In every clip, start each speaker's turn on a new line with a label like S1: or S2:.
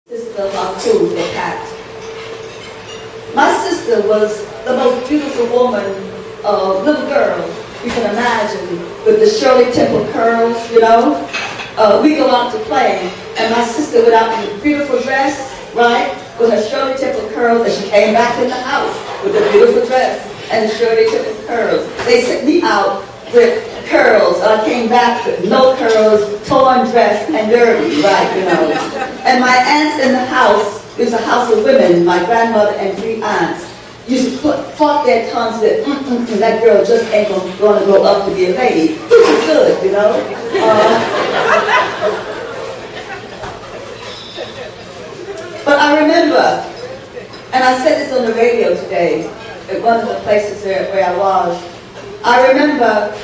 S1: Sister Haiku for Pat. My sister was the most beautiful woman, little girl you can imagine, with the Shirley Temple curls, you know. We go out to play, and my sister went out in a beautiful dress, right, with her Shirley Temple curls, and she came back in the house with a beautiful dress and the Shirley Temple curls. They sent me out with curls. I came back with no curls, torn dress, and dirty, right, you know. And my aunts in the house, it was a house of women, my grandmother and 3 aunts, used to talk their tongues that, that girl just ain't going to grow up to be a lady, which is good, you know. But I remember, and I said this on the radio today, at one of the places where I was, I remember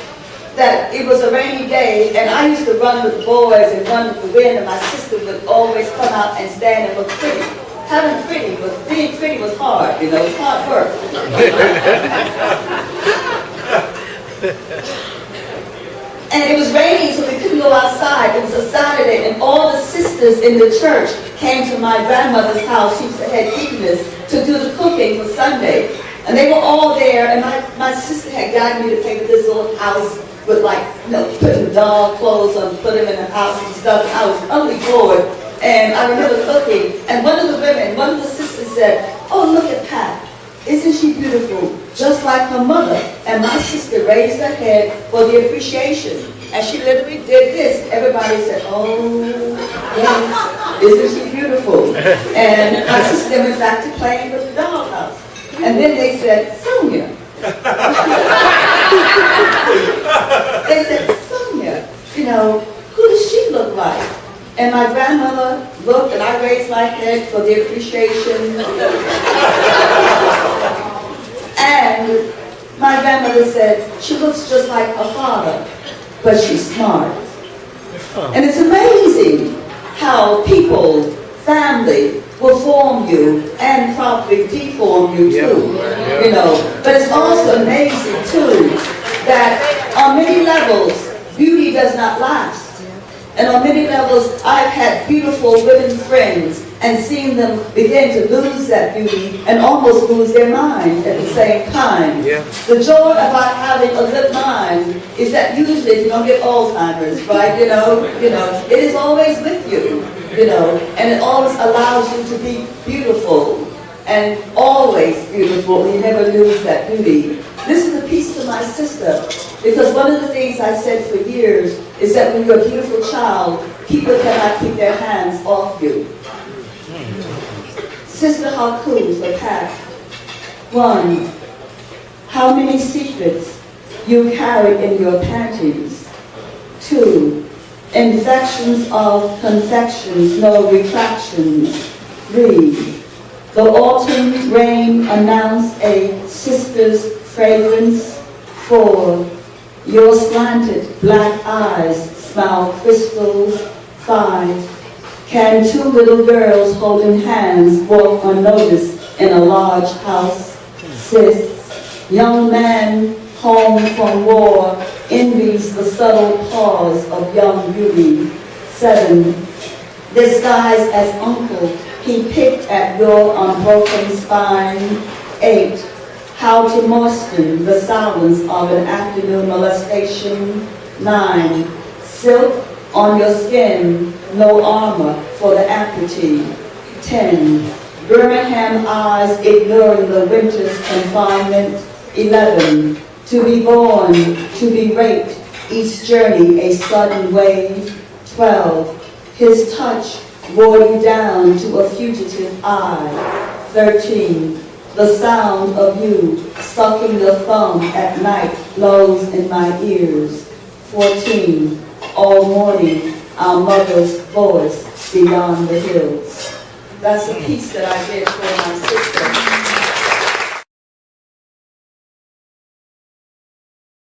S1: that it was a rainy day, and I used to run with the boys and run with the wind, and my sister would always come out and stand and look pretty. Having pretty, but being pretty was hard, you know, it's hard work. And it was raining, so we couldn't go outside. It was a Saturday, and all the sisters in the church came to my grandmother's house. She was the head deaconess to do the cooking for Sunday. And they were all there, and my sister had guided me to take this little house with, like, you know, putting doll clothes on, put them in the house and stuff. And I was utterly bored. And I remember cooking, and one of the sisters said, "Oh, look at Pat. Isn't she beautiful? Just like her mother." And my sister raised her head for the appreciation. And she literally did this. Everybody said, "Oh, yes, isn't she beautiful?" And my sister went back to playing with the dollhouse. And then they said, "Sonia." They said, "Sonia, you know, who does she look like?" And my grandmother looked, and I raised my head for the appreciation. And my grandmother said, "She looks just like her father, but she's smart." And it's amazing how people, family, will form you and probably deform you too, you know. But it's also amazing too that on many levels, beauty does not last. And on many levels, I've had beautiful women friends and seen them begin to lose that beauty and almost lose their mind at the same time. Yeah. The joy about having a good mind is that usually you don't get Alzheimer's, right? You know, it is always with you, you know, and it always allows you to be beautiful and always beautiful. You never lose that beauty. This is a piece to my sister, because one of the things I said for years is that when you're a beautiful child, people cannot keep their hands off you. Sister Haiku for Pat. 1. How many secrets you carry in your panties? 2. Infections of confections, no retractions. 3. The autumn rain announced a sister's fragrance. 4. Your slanted black eyes smile crystals. 5. Can 2 little girls holding hands walk unnoticed in a large house? 6. Young man home from war envies the subtle pause of young beauty. 7. Disguised as uncle, he picked at your unbroken spine. 8. How to master the silence of an afternoon molestation. 9. Silk on your skin, no armor for the amputee. 10. Birmingham eyes ignoring the winter's confinement. 11. To be born, to be raped, each journey a sudden wave. 12. His touch wore you down to a fugitive eye. 13. The sound of you sucking the thumb at night blows in my ears. 14. All morning, our mother's voice beyond the hills. That's a piece that I did for my sister.